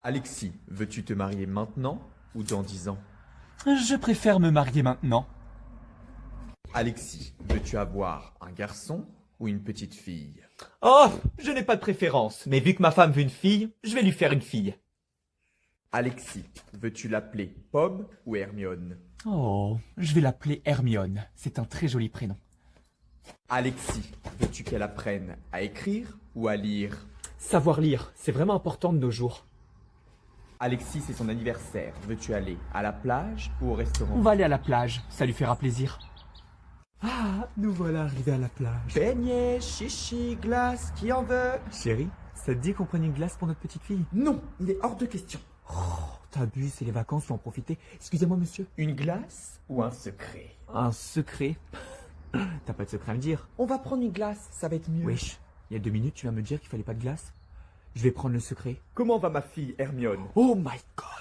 Alexis, veux-tu te marier maintenant ou dans 10 ans? Je préfère me marier maintenant. Alexis, veux-tu avoir un garçon ou une petite fille? Oh, je n'ai pas de préférence, mais vu que ma femme veut une fille, je vais lui faire une fille. Alexis, veux-tu l'appeler Pomme ou Hermione? Oh, je vais l'appeler Hermione. C'est un très joli prénom. Alexis, veux-tu qu'elle apprenne à écrire ou à lire? Savoir lire, c'est vraiment important de nos jours. Alexis, c'est son anniversaire. Veux-tu aller à la plage ou au restaurant? On va aller à la plage, ça lui fera plaisir. Ah, nous voilà arrivés à la plage. Beignets, chichi, glace, qui en veut? Chérie, ça te dit qu'on prenne une glace pour notre petite fille? Non, il est hors de question. T'abuses, c'est les vacances, faut en profiter. Excusez-moi, monsieur. Une glace ou un secret? Un secret? T'as pas de secret à me dire? On va prendre une glace, ça va être mieux. Wesh, il y a 2 minutes, tu viens me dire qu'il fallait pas de glace? Je vais prendre le secret. Comment va ma fille Hermione? Oh my god!